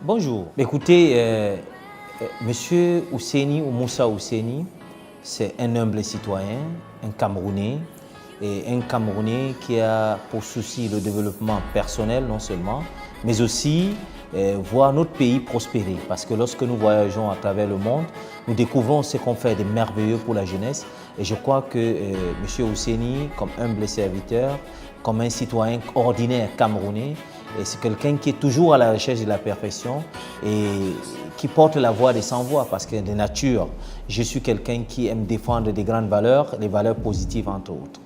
Bonjour. Écoutez, Monsieur Ousseini ou Moussa Ousseini, c'est un humble citoyen, un Camerounais, et un Camerounais qui a pour souci le développement personnel non seulement, mais aussi voir notre pays prospérer. Parce que lorsque nous voyageons à travers le monde, nous découvrons ce qu'on fait de merveilleux pour la jeunesse. Et je crois que M. Ousseini, comme humble serviteur, comme un citoyen ordinaire camerounais, c'est quelqu'un qui est toujours à la recherche de la perfection et qui porte la voix des sans-voix parce que de nature, je suis quelqu'un qui aime défendre des grandes valeurs, les valeurs positives entre autres.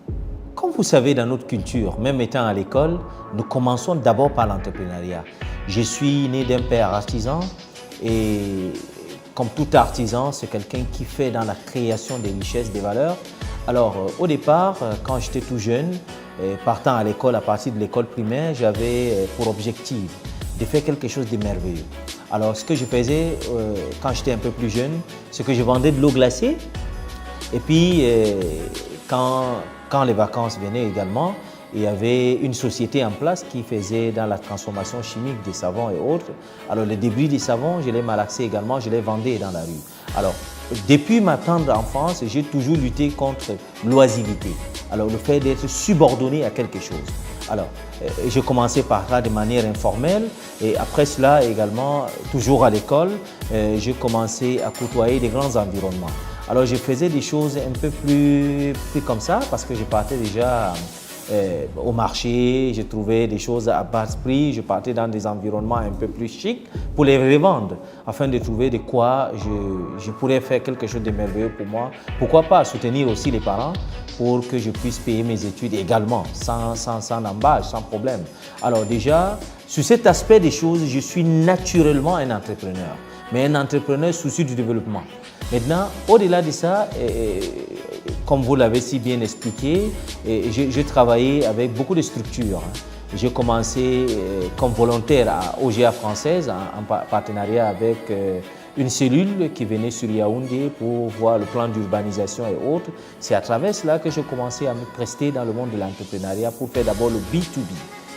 Comme vous savez, dans notre culture, même étant à l'école, nous commençons d'abord par l'entrepreneuriat. Je suis né d'un père artisan et comme tout artisan, c'est quelqu'un qui fait dans la création des richesses, des valeurs. Alors, au départ, quand j'étais tout jeune, partant à l'école, à partir de l'école primaire, j'avais pour objectif de faire quelque chose de merveilleux. Alors, ce que je faisais quand j'étais un peu plus jeune, c'est que je vendais de l'eau glacée. Et puis, quand les vacances venaient également, il y avait une société en place qui faisait dans la transformation chimique des savons et autres. Alors, les débris des savons, je les malaxais également, je les vendais dans la rue. Alors, depuis ma tendre enfance, j'ai toujours lutté contre l'oisiveté. Alors, le fait d'être subordonné à quelque chose. Alors, j'ai commencé par là de manière informelle et après cela également, toujours à l'école, j'ai commencé à côtoyer des grands environnements. Alors, je faisais des choses un peu plus comme ça parce que je partais déjà au marché, je trouvais des choses à bas prix, je partais dans des environnements un peu plus chics pour les revendre afin de trouver de quoi je pourrais faire quelque chose de merveilleux pour moi. Pourquoi pas soutenir aussi les parents pour que je puisse payer mes études également, sans embâche, sans problème. Alors déjà, sur cet aspect des choses, je suis naturellement un entrepreneur, mais un entrepreneur soucieux du développement. Maintenant, au-delà de ça, comme vous l'avez si bien expliqué, j'ai travaillé avec beaucoup de structures. J'ai commencé comme volontaire à OGA Française en partenariat avec une cellule qui venait sur Yaoundé pour voir le plan d'urbanisation et autres. C'est à travers cela que j'ai commencé à me prester dans le monde de l'entrepreneuriat pour faire d'abord le B2B,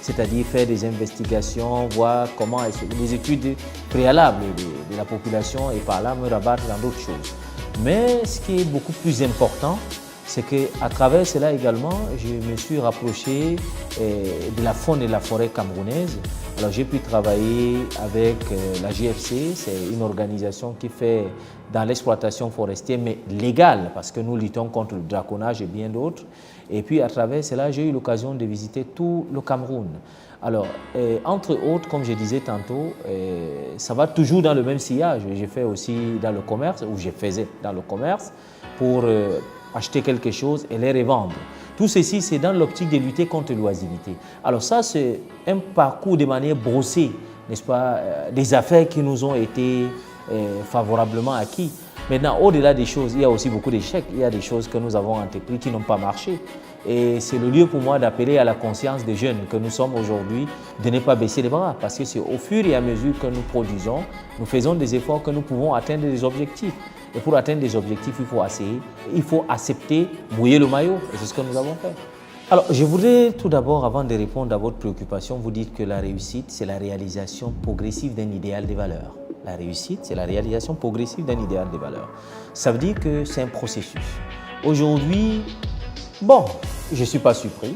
c'est-à-dire faire des investigations, voir comment les études préalables de la population et par là me rabattre dans d'autres choses. Mais ce qui est beaucoup plus important, c'est qu'à travers cela également, je me suis rapproché de la faune et de la forêt camerounaise. Alors j'ai pu travailler avec la GFC, c'est une organisation qui fait dans l'exploitation forestière, mais légale, parce que nous luttons contre le braconnage et bien d'autres. Et puis à travers cela, j'ai eu l'occasion de visiter tout le Cameroun. Alors, entre autres, comme je disais tantôt, ça va toujours dans le même sillage. J'ai fait aussi dans le commerce, ou je faisais dans le commerce, pour acheter quelque chose et les revendre. Tout ceci, c'est dans l'optique de lutter contre l'oisiveté. Alors ça, c'est un parcours de manière brossée, n'est-ce pas, des affaires qui nous ont été favorablement acquis. Maintenant, au-delà des choses, il y a aussi beaucoup d'échecs. Il y a des choses que nous avons entreprises qui n'ont pas marché. Et c'est le lieu pour moi d'appeler à la conscience des jeunes que nous sommes aujourd'hui de ne pas baisser les bras. Parce que c'est au fur et à mesure que nous produisons, nous faisons des efforts que nous pouvons atteindre des objectifs. Et pour atteindre des objectifs, il faut accepter, mouiller le maillot. Et c'est ce que nous avons fait. Alors, je voudrais tout d'abord, avant de répondre à votre préoccupation, vous dire que la réussite, c'est la réalisation progressive d'un idéal de valeur. La réussite, c'est la réalisation progressive d'un idéal de valeur. Ça veut dire que c'est un processus. Aujourd'hui, bon, je ne suis pas surpris.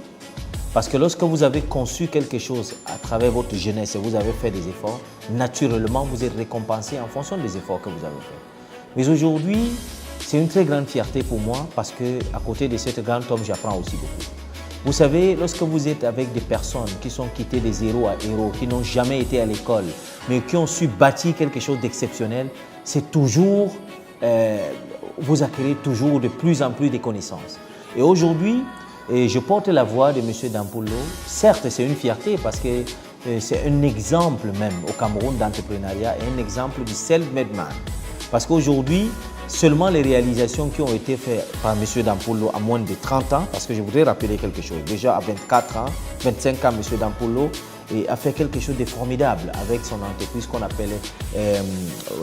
Parce que lorsque vous avez conçu quelque chose à travers votre jeunesse et vous avez fait des efforts, naturellement, vous êtes récompensé en fonction des efforts que vous avez faits. Mais aujourd'hui, c'est une très grande fierté pour moi parce qu'à côté de cet grand homme, j'apprends aussi beaucoup. Vous savez, lorsque vous êtes avec des personnes qui sont quittées des zéros à héros, qui n'ont jamais été à l'école, mais qui ont su bâtir quelque chose d'exceptionnel, c'est toujours, vous acquérez toujours de plus en plus de connaissances. Et aujourd'hui, je porte la voix de M. Dampoullo. Certes, c'est une fierté parce que c'est un exemple même au Cameroun d'entrepreneuriat et un exemple du self-made man. Parce qu'aujourd'hui, seulement les réalisations qui ont été faites par M. Dampoullo à moins de 30 ans, parce que je voudrais rappeler quelque chose, déjà à 24 ans, 25 ans, M. Dampoullo a fait quelque chose de formidable avec son entreprise qu'on appelle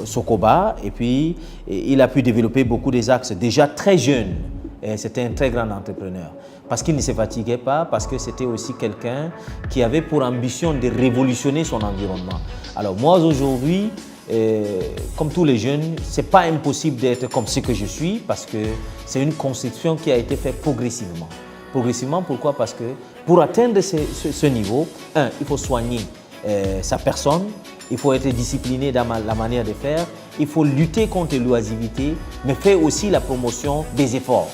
Sokoba. Et puis, il a pu développer beaucoup des axes déjà très jeunes. C'était un très grand entrepreneur. parce qu'il ne se fatiguait pas, parce que c'était aussi quelqu'un qui avait pour ambition de révolutionner son environnement. Alors moi aujourd'hui, comme tous les jeunes, ce n'est pas impossible d'être comme ce que je suis parce que c'est une conception qui a été faite progressivement. Progressivement, pourquoi? Parce que pour atteindre ce niveau, il faut soigner sa personne, il faut être discipliné dans la manière de faire, il faut lutter contre l'oisiveté, mais faire aussi la promotion des efforts.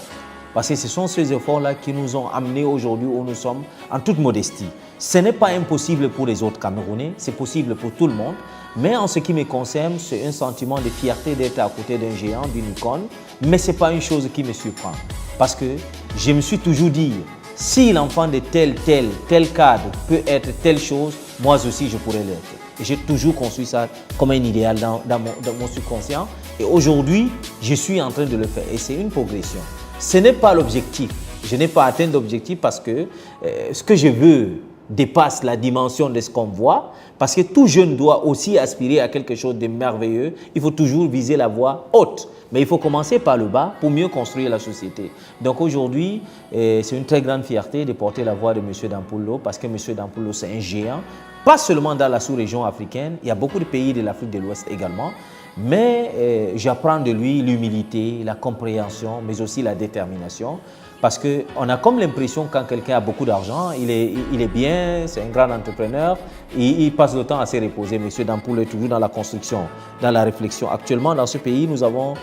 Parce que ce sont ces efforts-là qui nous ont amenés aujourd'hui où nous sommes en toute modestie. Ce n'est pas impossible pour les autres Camerounais, c'est possible pour tout le monde. Mais en ce qui me concerne, c'est un sentiment de fierté d'être à côté d'un géant, d'une icône. Mais ce n'est pas une chose qui me surprend. Parce que je me suis toujours dit, si l'enfant de tel cadre peut être telle chose, moi aussi je pourrais l'être. Et j'ai toujours construit ça comme un idéal dans mon subconscient. Et aujourd'hui, je suis en train de le faire. Et c'est une progression. Ce n'est pas l'objectif. Je n'ai pas atteint l'objectif parce que ce que je veux dépasse la dimension de ce qu'on voit. Parce que tout jeune doit aussi aspirer à quelque chose de merveilleux. Il faut toujours viser la voie haute. Mais il faut commencer par le bas pour mieux construire la société. Donc aujourd'hui, c'est une très grande fierté de porter la voix de M. Dampoullo parce que M. Dampoullo, c'est un géant. Pas seulement dans la sous-région africaine, il y a beaucoup de pays de l'Afrique de l'Ouest également. Mais j'apprends de lui l'humilité, la compréhension, mais aussi la détermination. Parce qu'on a comme l'impression quand quelqu'un a beaucoup d'argent, il est bien, c'est un grand entrepreneur, il passe le temps à se reposer. Monsieur Dampoullo est toujours dans la construction, dans la réflexion. Actuellement, dans ce pays, nous avons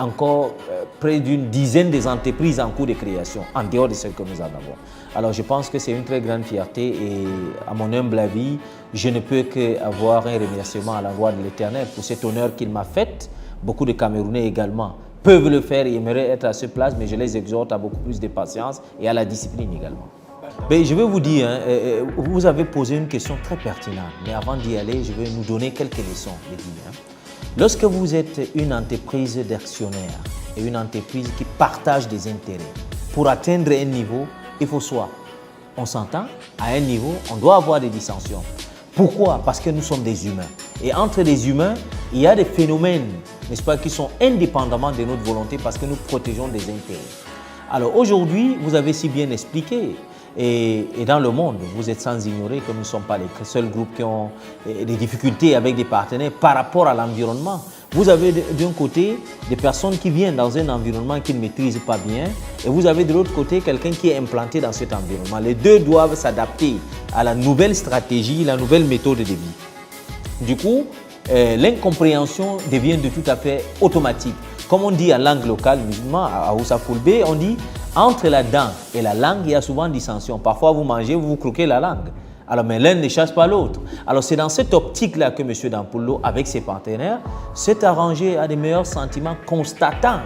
encore près d'une dizaine d'entreprises en cours de création, en dehors de celles que nous en avons. Alors je pense que c'est une très grande fierté et à mon humble avis, je ne peux qu'avoir un remerciement à l'endroit de l'Éternel pour cet honneur qu'il m'a fait. Beaucoup de Camerounais également peuvent le faire et aimeraient être à cette place, mais je les exhorte à beaucoup plus de patience et à la discipline également. Mais je vais vous dire, vous avez posé une question très pertinente, mais avant d'y aller, je vais nous donner quelques leçons. Lorsque vous êtes une entreprise d'actionnaires et une entreprise qui partage des intérêts, pour atteindre un niveau, il faut soit on s'entend, à un niveau, on doit avoir des dissensions. Pourquoi? Parce que nous sommes des humains. Et entre les humains, il y a des phénomènes, n'est-ce pas, qui sont indépendamment de notre volonté parce que nous protégeons des intérêts. Alors aujourd'hui, vous avez si bien expliqué, et dans le monde, vous êtes sans ignorer que nous ne sommes pas les seuls groupes qui ont des difficultés avec des partenaires par rapport à l'environnement. Vous avez d'un côté des personnes qui viennent dans un environnement qu'ils ne maîtrisent pas bien et vous avez de l'autre côté quelqu'un qui est implanté dans cet environnement. Les deux doivent s'adapter à la nouvelle stratégie, la nouvelle méthode de vie. Du coup, l'incompréhension devient de tout à fait automatique. Comme on dit en langue locale musulmane, à Oussa Fulbe, on dit entre la dent et la langue, il y a souvent dissension. Parfois, vous mangez, vous croquez la langue. Alors, mais l'un ne chasse pas l'autre. Alors, c'est dans cette optique-là que M. Dampoullo, avec ses partenaires, s'est arrangé à des meilleurs sentiments constatant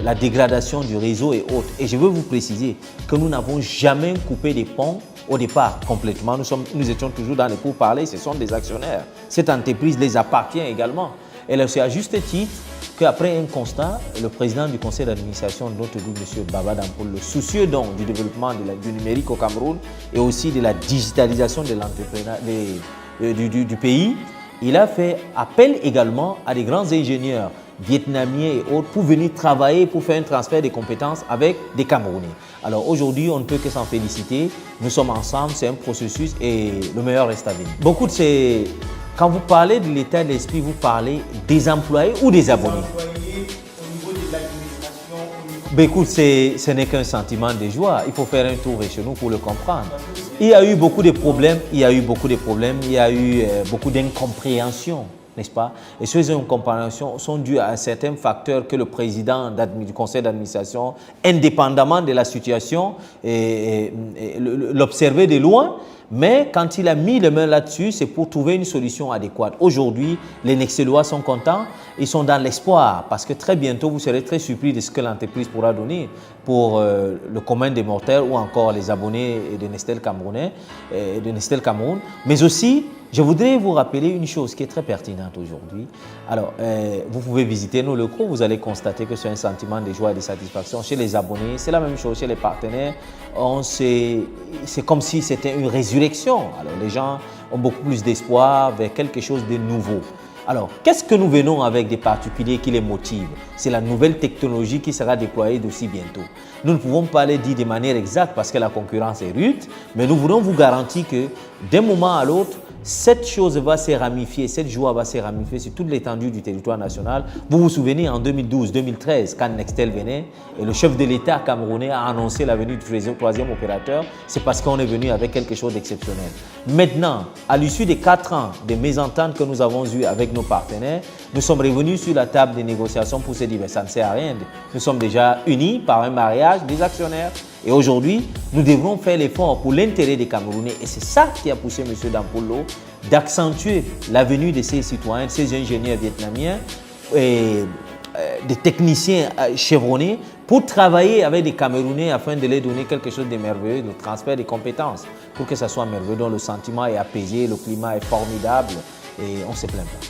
la dégradation du réseau et autres. Et je veux vous préciser que nous n'avons jamais coupé des ponts au départ complètement. Nous étions toujours dans les pourparlers, ce sont des actionnaires. Cette entreprise les appartient également. Et c'est à juste titre qu'après un constat, le président du conseil d'administration de notre groupe, M. Baba Dampoullo, soucieux donc du développement du numérique au Cameroun et aussi de la digitalisation de l'entrepreneuriat du pays, il a fait appel également à des grands ingénieurs vietnamiens et autres pour venir travailler, pour faire un transfert de compétences avec des Camerounais. Alors aujourd'hui, on ne peut que s'en féliciter. Nous sommes ensemble, c'est un processus et le meilleur reste à venir. Beaucoup de ces... Quand vous parlez de l'état d'esprit, vous parlez des employés ou des abonnés? Au niveau de l'administration, Ben écoute, ce n'est qu'un sentiment de joie. Il faut faire un tour chez nous pour le comprendre. Il y a eu beaucoup de problèmes, il y a eu beaucoup d'incompréhension, n'est-ce pas? Et ces incompréhensions sont dues à certains facteurs que le président du conseil d'administration, indépendamment de la situation, l'observait de loin. Mais quand il a mis les mains là-dessus, c'est pour trouver une solution adéquate. Aujourd'hui, les Nexelois sont contents, ils sont dans l'espoir parce que très bientôt, vous serez très surpris de ce que l'entreprise pourra donner pour le commun des mortels ou encore les abonnés de Nestlé Cameroun. Mais aussi, Je voudrais vous rappeler une chose qui est très pertinente aujourd'hui. Alors, vous pouvez visiter nos locaux, vous allez constater que c'est un sentiment de joie et de satisfaction chez les abonnés. C'est la même chose chez les partenaires. C'est comme si c'était une résurrection. Alors, les gens ont beaucoup plus d'espoir vers quelque chose de nouveau. Alors, qu'est-ce que nous venons avec des particuliers qui les motivent? C'est la nouvelle technologie qui sera déployée d'aussi bientôt. Nous ne pouvons pas le dire de manière exacte parce que la concurrence est rude, mais nous voulons vous garantir que d'un moment à l'autre, cette chose va se ramifier, cette joie va se ramifier sur toute l'étendue du territoire national. Vous vous souvenez, en 2012-2013, quand Nextel venait et le chef de l'État camerounais a annoncé la venue du troisième opérateur, c'est parce qu'on est venu avec quelque chose d'exceptionnel. Maintenant, à l'issue des 4 ans de mésententes que nous avons eues avec nos partenaires, nous sommes revenus sur la table des négociations pour se dire, ça ne sert à rien. Nous sommes déjà unis par un mariage des actionnaires. Et aujourd'hui, nous devrons faire l'effort pour l'intérêt des Camerounais. Et c'est ça qui a poussé M. Dampolo d'accentuer la venue de ces citoyens, de ces ingénieurs vietnamiens et des techniciens chevronnés pour travailler avec des Camerounais afin de leur donner quelque chose de merveilleux, le transfert des compétences, pour que ça soit merveilleux, dont le sentiment est apaisé, le climat est formidable et on ne se plaint pas.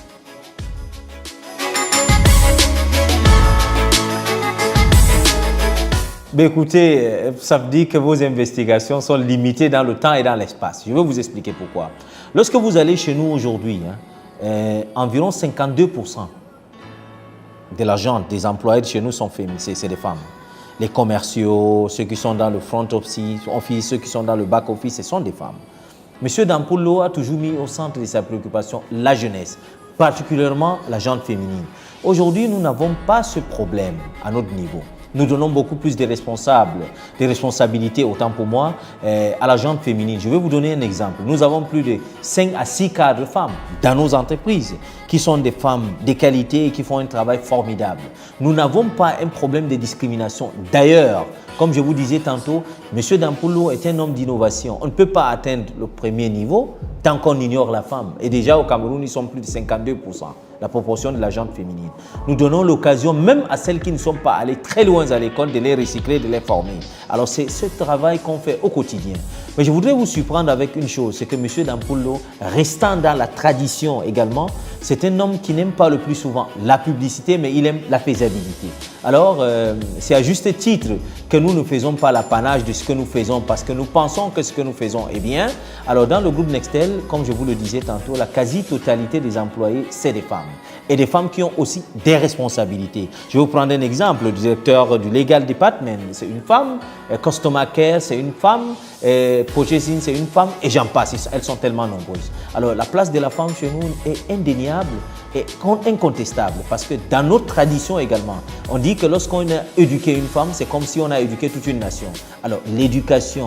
Mais écoutez, ça veut dire que vos investigations sont limitées dans le temps et dans l'espace. Je vais vous expliquer pourquoi. Lorsque vous allez chez nous aujourd'hui, environ 52% de la gente des employés de chez nous sont féminines, c'est des femmes. Les commerciaux, ceux qui sont dans le front office, ceux qui sont dans le back office, ce sont des femmes. M. Dampolo a toujours mis au centre de sa préoccupation la jeunesse, particulièrement la gente féminine. Aujourd'hui, nous n'avons pas ce problème à notre niveau. Nous donnons beaucoup plus de responsabilités, autant pour moi, à la gente féminine. Je vais vous donner un exemple. Nous avons plus de 5 à 6 cadres femmes dans nos entreprises qui sont des femmes de qualité et qui font un travail formidable. Nous n'avons pas un problème de discrimination. D'ailleurs, comme je vous disais tantôt, M. Dampolo est un homme d'innovation. On ne peut pas atteindre le premier niveau tant qu'on ignore la femme. Et déjà au Cameroun, ils sont plus de 52%. La proportion de la gente féminine. Nous donnons l'occasion, même à celles qui ne sont pas allées très loin à l'école, de les recycler, de les former. Alors c'est ce travail qu'on fait au quotidien. Mais je voudrais vous surprendre avec une chose, c'est que M. Dampolo, restant dans la tradition également, c'est un homme qui n'aime pas le plus souvent la publicité, mais il aime la faisabilité. Alors, c'est à juste titre que nous ne faisons pas l'apanage de ce que nous faisons parce que nous pensons que ce que nous faisons est bien. Alors, dans le groupe Nextel, comme je vous le disais tantôt, la quasi-totalité des employés, c'est des femmes. Et des femmes qui ont aussi des responsabilités. Je vais vous prendre un exemple. Le directeur du Legal Department, c'est une femme. Customer Care, c'est une femme. Purchasing, c'est une femme. Et j'en passe. Elles sont tellement nombreuses. Alors, la place de la femme chez nous est indéniable et incontestable. Parce que dans notre tradition également, on dit que lorsqu'on a éduqué une femme, c'est comme si on a éduqué toute une nation. Alors, l'éducation,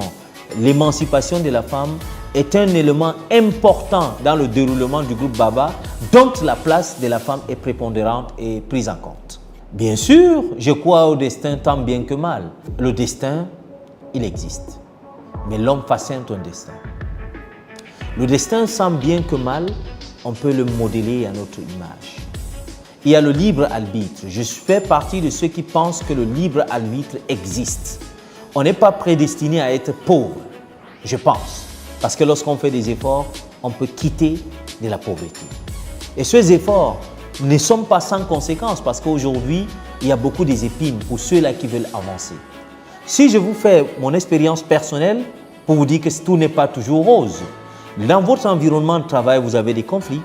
l'émancipation de la femme est un élément important dans le déroulement du groupe Baba, dont la place de la femme est prépondérante et prise en compte. Bien sûr, je crois au destin tant bien que mal. Le destin, il existe. Mais l'homme façonne un destin. Le destin, tant bien que mal, on peut le modeler à notre image. Il y a le libre arbitre. Je fais partie de ceux qui pensent que le libre arbitre existe. On n'est pas prédestiné à être pauvre, je pense. Parce que lorsqu'on fait des efforts, on peut quitter de la pauvreté. Et ces efforts ne sont pas sans conséquences parce qu'aujourd'hui, il y a beaucoup des épines pour ceux-là qui veulent avancer. Si je vous fais mon expérience personnelle pour vous dire que tout n'est pas toujours rose, dans votre environnement de travail, vous avez des conflits.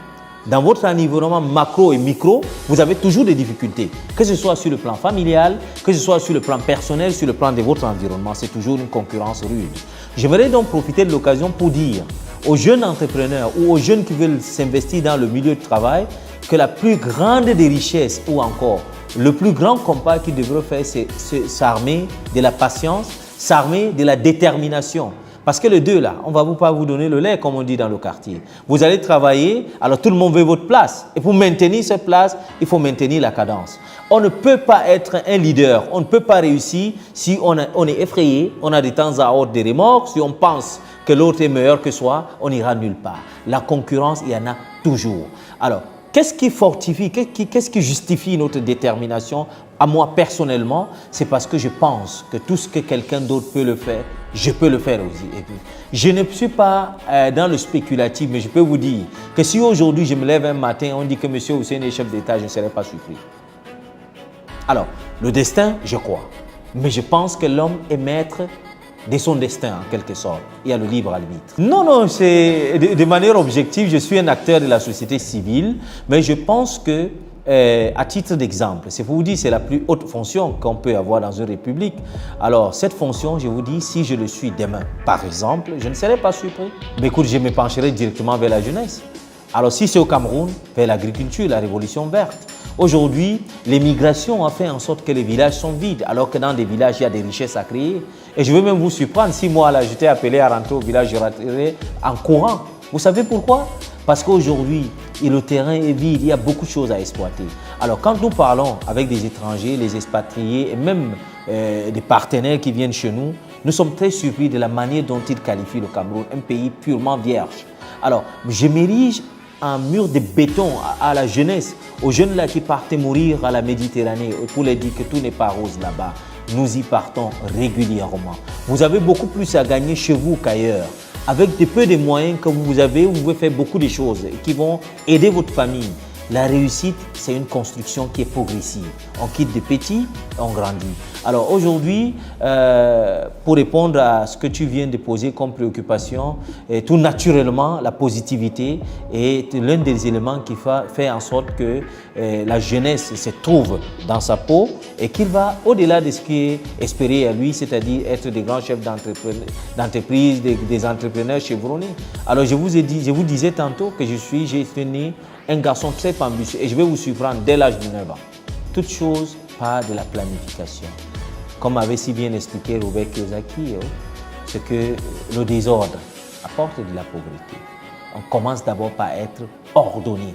Dans votre environnement macro et micro, vous avez toujours des difficultés. Que ce soit sur le plan familial, que ce soit sur le plan personnel, sur le plan de votre environnement, c'est toujours une concurrence rude. J'aimerais donc profiter de l'occasion pour dire aux jeunes entrepreneurs ou aux jeunes qui veulent s'investir dans le milieu de travail que la plus grande des richesses ou encore le plus grand combat qu'ils devraient faire, c'est s'armer de la patience, s'armer de la détermination. Parce que les deux là, on ne va pas vous donner le lait comme on dit dans le quartier. Vous allez travailler, alors tout le monde veut votre place. Et pour maintenir cette place, il faut maintenir la cadence. On ne peut pas être un leader, on ne peut pas réussir si on est effrayé, on a de temps à autre des remords, si on pense que l'autre est meilleur que soi, on n'ira nulle part. La concurrence, il y en a toujours. Alors, qu'est-ce qui fortifie, qu'est-ce qui justifie notre détermination? À moi personnellement, c'est parce que je pense que tout ce que quelqu'un d'autre peut le faire, je peux le faire aussi. Et puis, je ne suis pas dans le spéculatif, mais je peux vous dire que si aujourd'hui je me lève un matin, on dit que M. Hussein est chef d'État, je ne serais pas surpris. Alors, le destin, je crois. Mais je pense que l'homme est maître de son destin, en quelque sorte. Il y a le libre arbitre. Non, c'est de manière objective, je suis un acteur de la société civile, mais je pense que, à titre d'exemple, c'est pour vous dire, c'est la plus haute fonction qu'on peut avoir dans une république. Alors, cette fonction, je vous dis, si je le suis demain, par exemple, je ne serai pas surpris. Mais écoute, je me pencherai directement vers la jeunesse. Alors, si c'est au Cameroun, vers l'agriculture, la révolution verte. Aujourd'hui, l'émigration a fait en sorte que les villages sont vides, alors que dans des villages, il y a des richesses à créer. Et je veux même vous surprendre, si moi, là, j'étais appelé à rentrer au village, je rentrerais en courant. Vous savez pourquoi? Parce qu'aujourd'hui, le terrain est vide, il y a beaucoup de choses à exploiter. Alors, quand nous parlons avec des étrangers, les expatriés et même des partenaires qui viennent chez nous, nous sommes très surpris de la manière dont ils qualifient le Cameroun, un pays purement vierge. Alors, je m'érige un mur de béton à la jeunesse, aux jeunes là qui partaient mourir à la Méditerranée pour leur dire que tout n'est pas rose là-bas. Nous y partons régulièrement. Vous avez beaucoup plus à gagner chez vous qu'ailleurs. Avec de peu de moyens que vous avez, vous pouvez faire beaucoup de choses qui vont aider votre famille. La réussite, c'est une construction qui est progressive. On quitte de petit, on grandit. Alors aujourd'hui, pour répondre à ce que tu viens de poser comme préoccupation, tout naturellement, la positivité est l'un des éléments qui fait en sorte que la jeunesse se trouve dans sa peau et qu'il va au-delà de ce qui est espéré à lui, c'est-à-dire être des grands chefs d'entreprise, des entrepreneurs chevronnés. Alors je vous disais tantôt que j'ai été un garçon très ambitieux et je vais vous surprendre dès l'âge de 9 ans. Toute chose part de la planification. Comme avait si bien expliqué Robert Kiyosaki, c'est que le désordre apporte de la pauvreté. On commence d'abord par être ordonné.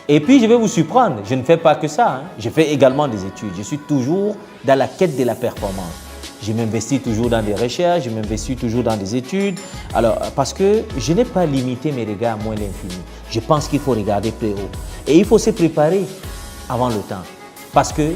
Et puis je vais vous surprendre, je ne fais pas que ça, je fais également des études. Je suis toujours dans la quête de la performance. Je m'investis toujours dans des recherches, je m'investis toujours dans des études. Alors, parce que je n'ai pas limité mes regards à moins l'infini. Je pense qu'il faut regarder plus haut. Et il faut se préparer avant le temps. Parce que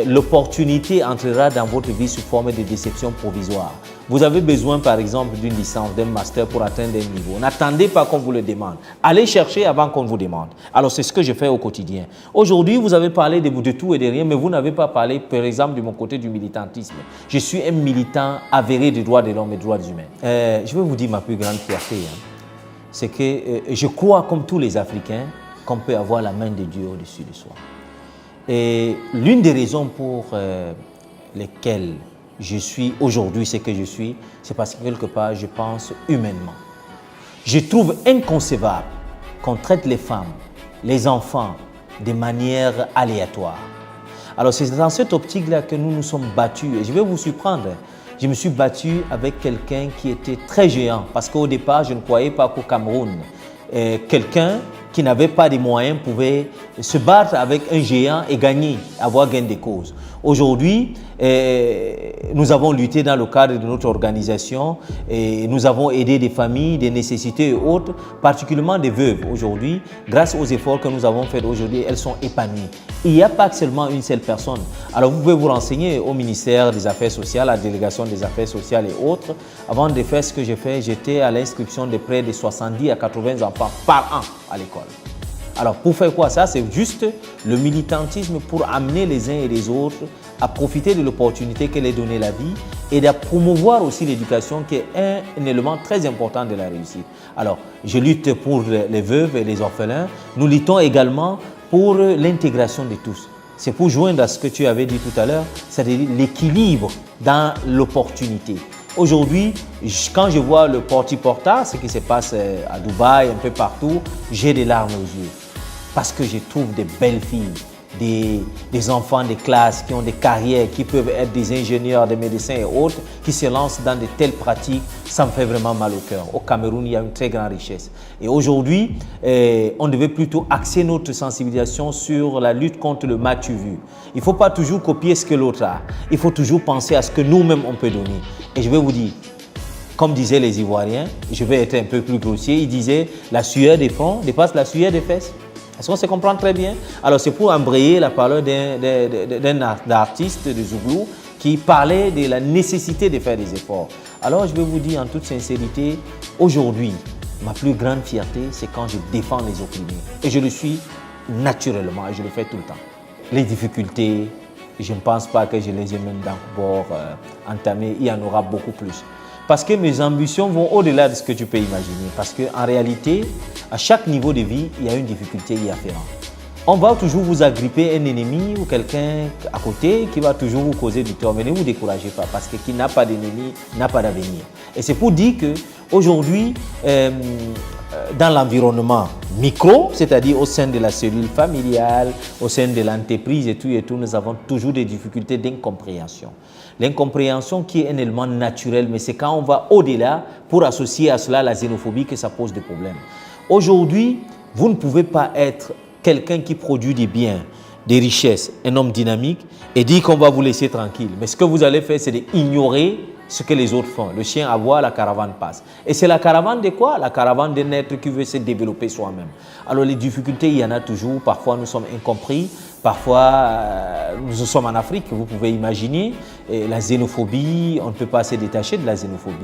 l'opportunité entrera dans votre vie sous forme de déception provisoire. Vous avez besoin, par exemple, d'une licence, d'un master pour atteindre un niveau. N'attendez pas qu'on vous le demande. Allez chercher avant qu'on vous demande. Alors, c'est ce que je fais au quotidien. Aujourd'hui, vous avez parlé de tout et de rien, mais vous n'avez pas parlé, par exemple, de mon côté du militantisme. Je suis un militant avéré des droits de l'homme et des droits humains. Je vais vous dire ma plus grande fierté. C'est que je crois, comme tous les Africains, qu'on peut avoir la main de Dieu au-dessus de soi. Et l'une des raisons pour lesquelles je suis aujourd'hui ce que je suis, c'est parce que quelque part, je pense humainement. Je trouve inconcevable qu'on traite les femmes, les enfants de manière aléatoire. Alors c'est dans cette optique-là que nous nous sommes battus. Et je vais vous surprendre. Je me suis battu avec quelqu'un qui était très géant. Parce qu'au départ, je ne croyais pas qu'au Cameroun, quelqu'un qui n'avait pas de moyens pouvait se battre avec un géant et gagner, avoir gain de cause. Aujourd'hui, nous avons lutté dans le cadre de notre organisation et nous avons aidé des familles, des nécessités et autres, particulièrement des veuves. Aujourd'hui, grâce aux efforts que nous avons faits aujourd'hui, elles sont épanouies. Il n'y a pas seulement une seule personne. Alors vous pouvez vous renseigner au ministère des Affaires sociales, à la délégation des Affaires sociales et autres. Avant de faire ce que j'ai fait, j'étais à l'inscription de près de 70 à 80 enfants par an à l'école. Alors pour faire quoi ça? C'est juste le militantisme pour amener les uns et les autres à profiter de l'opportunité qu'elle est donnée la vie et de promouvoir aussi l'éducation qui est un élément très important de la réussite. Alors je lutte pour les veuves et les orphelins. Nous luttons également pour l'intégration de tous. C'est pour joindre à ce que tu avais dit tout à l'heure, c'est-à-dire l'équilibre dans l'opportunité. Aujourd'hui, quand je vois le porti-porta, ce qui se passe à Dubaï, un peu partout, j'ai des larmes aux yeux. Parce que je trouve des belles filles, des enfants de classe qui ont des carrières, qui peuvent être des ingénieurs, des médecins et autres, qui se lancent dans de telles pratiques, ça me fait vraiment mal au cœur. Au Cameroun, il y a une très grande richesse. Et aujourd'hui, on devait plutôt axer notre sensibilisation sur la lutte contre le m'as-tu vu. Il ne faut pas toujours copier ce que l'autre a. Il faut toujours penser à ce que nous-mêmes on peut donner. Et je vais vous dire, comme disaient les Ivoiriens, je vais être un peu plus grossier, ils disaient la sueur des fronts dépasse la sueur des fesses. Est-ce qu'on se comprend très bien? Alors c'est pour embrayer la parole d'un artiste de Zouglou qui parlait de la nécessité de faire des efforts. Alors je vais vous dire en toute sincérité, aujourd'hui, ma plus grande fierté, c'est quand je défends les opprimés. Et je le suis naturellement et je le fais tout le temps. Les difficultés, je ne pense pas que je les ai même d'abord entamées, il y en aura beaucoup plus. Parce que mes ambitions vont au-delà de ce que tu peux imaginer. Parce qu'en réalité, à chaque niveau de vie, il y a une difficulté y afférente. On va toujours vous agripper un ennemi ou quelqu'un à côté qui va toujours vous causer du tort. Mais ne vous découragez pas parce que qui n'a pas d'ennemi n'a pas d'avenir. Et c'est pour dire qu'aujourd'hui, dans l'environnement micro, c'est-à-dire au sein de la cellule familiale, au sein de l'entreprise et tout, nous avons toujours des difficultés d'incompréhension. L'incompréhension qui est un élément naturel, mais c'est quand on va au-delà pour associer à cela la xénophobie que ça pose des problèmes. Aujourd'hui, vous ne pouvez pas être quelqu'un qui produit des biens, des richesses, un homme dynamique et dire qu'on va vous laisser tranquille. Mais ce que vous allez faire, c'est d'ignorer ce que les autres font. Le chien aboie, la caravane passe. Et c'est la caravane de quoi? La caravane d'un être qui veut se développer soi-même. Alors les difficultés, il y en a toujours. Parfois, nous sommes incompris. Parfois, nous sommes en Afrique, vous pouvez imaginer. Et la xénophobie, on ne peut pas se détacher de la xénophobie.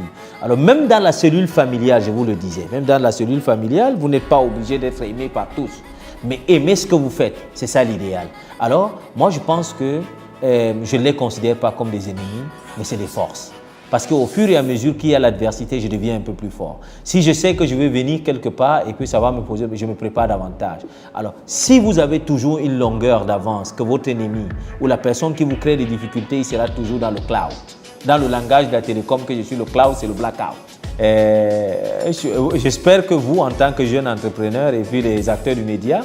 Alors même dans la cellule familiale, je vous le disais, même dans la cellule familiale, vous n'êtes pas obligé d'être aimé par tous. Mais aimer ce que vous faites, c'est ça l'idéal. Alors, moi, je pense que je ne les considère pas comme des ennemis, mais c'est des forces. Parce qu'au fur et à mesure qu'il y a l'adversité, je deviens un peu plus fort. Si je sais que je vais venir quelque part et que ça va me poser, je me prépare davantage. Alors, si vous avez toujours une longueur d'avance, que votre ennemi ou la personne qui vous crée des difficultés, il sera toujours dans le cloud. Dans le langage de la télécom que je suis, le cloud, c'est le blackout. J'espère que vous, en tant que jeune entrepreneur et puis les acteurs du média,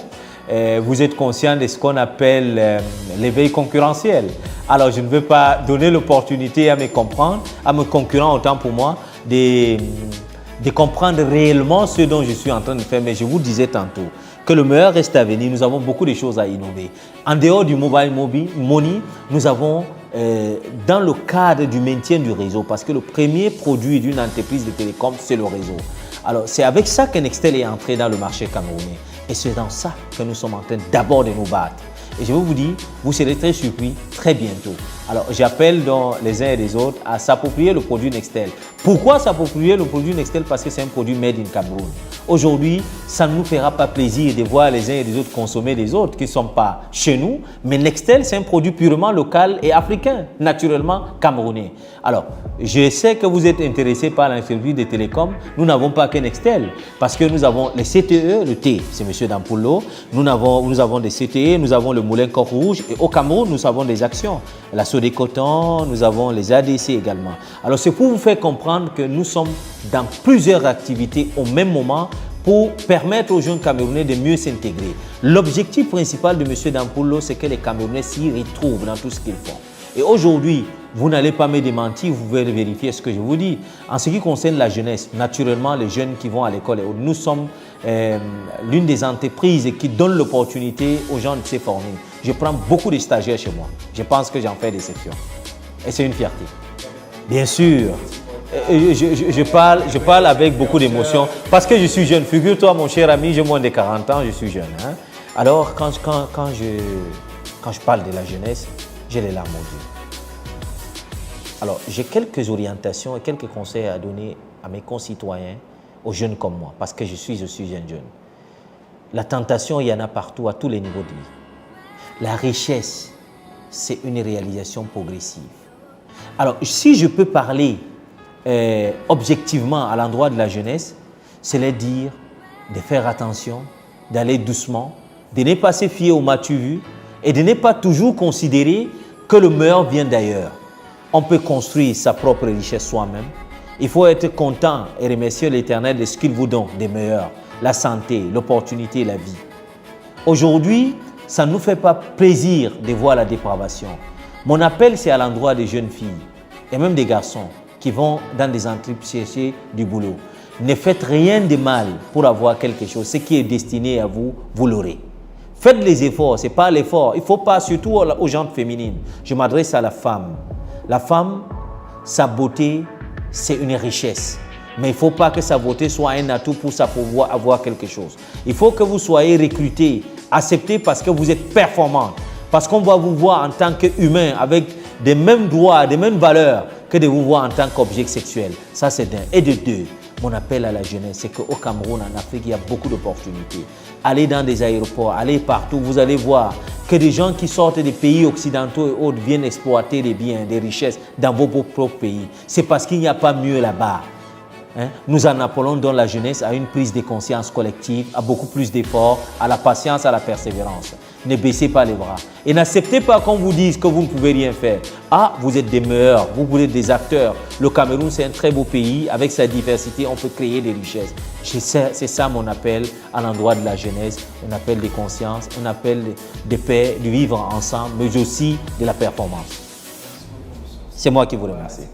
vous êtes conscient de ce qu'on appelle l'éveil concurrentiel. Alors, je ne veux pas donner l'opportunité à mes concurrents, autant pour moi, de comprendre réellement ce dont je suis en train de faire. Mais je vous disais tantôt que le meilleur reste à venir. Nous avons beaucoup de choses à innover. En dehors du mobile money, nous avons, dans le cadre du maintien du réseau, parce que le premier produit d'une entreprise de télécom, c'est le réseau. Alors, c'est avec ça que Nextel est entré dans le marché camerounais. Et c'est dans ça que nous sommes en train d'abord de nous battre. Et je vais vous dire, vous serez très surpris très bientôt. Alors, j'appelle donc les uns et les autres à s'approprier le produit Nextel. Pourquoi s'approprier le produit Nextel? Parce que c'est un produit made in Cameroun. Aujourd'hui, ça ne nous fera pas plaisir de voir les uns et les autres consommer les autres qui ne sont pas chez nous. Mais Nextel, c'est un produit purement local et africain, naturellement camerounais. Alors, je sais que vous êtes intéressés par l'industrie des télécoms. Nous n'avons pas que Nextel parce que nous avons les CTE, le T, c'est M. Dampoulo. Nous avons des CTE, nous avons le Moulin Coq Rouge et au Cameroun, nous avons des actions. La Sodécoton, nous avons les ADC également. Alors, c'est pour vous faire comprendre que nous sommes dans plusieurs activités au même moment pour permettre aux jeunes Camerounais de mieux s'intégrer. L'objectif principal de M. Dampoulo, c'est que les Camerounais s'y retrouvent dans tout ce qu'ils font. Et aujourd'hui, vous n'allez pas me démentir, vous pouvez vérifier ce que je vous dis. En ce qui concerne la jeunesse, naturellement, les jeunes qui vont à l'école, nous sommes l'une des entreprises qui donne l'opportunité aux gens de se former. Je prends beaucoup de stagiaires chez moi. Je pense que j'en fais des sections. Et c'est une fierté. Bien sûr. Je parle avec beaucoup d'émotion parce que je suis jeune. Figure-toi, mon cher ami, j'ai moins de 40 ans, je suis jeune. Hein? Alors, quand je parle de la jeunesse, j'ai les larmes aux yeux. Alors, j'ai quelques orientations et quelques conseils à donner à mes concitoyens, aux jeunes comme moi, parce que je suis jeune. La tentation, il y en a partout, à tous les niveaux de vie. La richesse, c'est une réalisation progressive. Alors, si je peux parler objectivement à l'endroit de la jeunesse, c'est leur dire de faire attention, d'aller doucement, de ne pas se fier au m'as-tu vu et de ne pas toujours considérer que le meilleur vient d'ailleurs. On peut construire sa propre richesse soi-même. Il faut être content et remercier l'Éternel de ce qu'il vous donne des meilleurs, la santé, l'opportunité, la vie. Aujourd'hui, ça ne nous fait pas plaisir de voir la dépravation. Mon appel, c'est à l'endroit des jeunes filles et même des garçons qui vont dans des entreprises chercher du boulot. Ne faites rien de mal pour avoir quelque chose. Ce qui est destiné à vous, vous l'aurez. Faites les efforts, ce n'est pas l'effort. Il ne faut pas, surtout aux gens féminines. Je m'adresse à la femme. La femme, sa beauté, c'est une richesse. Mais il ne faut pas que sa beauté soit un atout pour pouvoir avoir quelque chose. Il faut que vous soyez recruté Acceptez parce que vous êtes performant. Parce qu'on va vous voir en tant qu'humain avec des mêmes droits, des mêmes valeurs que de vous voir en tant qu'objet sexuel. Ça, c'est d'un. Et de deux, mon appel à la jeunesse, c'est qu'au Cameroun, en Afrique, il y a beaucoup d'opportunités. Allez dans des aéroports, allez partout, vous allez voir que des gens qui sortent des pays occidentaux et autres viennent exploiter des biens, des richesses dans vos propres pays. C'est parce qu'il n'y a pas mieux là-bas. Nous en appelons dans la jeunesse à une prise de conscience collective, à beaucoup plus d'efforts, à la patience, à la persévérance. Ne baissez pas les bras et n'acceptez pas qu'on vous dise que vous ne pouvez rien faire. Ah, vous êtes des meilleurs, vous êtes des acteurs. Le Cameroun, c'est un très beau pays. Avec sa diversité, on peut créer des richesses. C'est ça mon appel à l'endroit de la jeunesse, un appel de conscience, un appel de paix, de vivre ensemble, mais aussi de la performance. C'est moi qui vous remercie.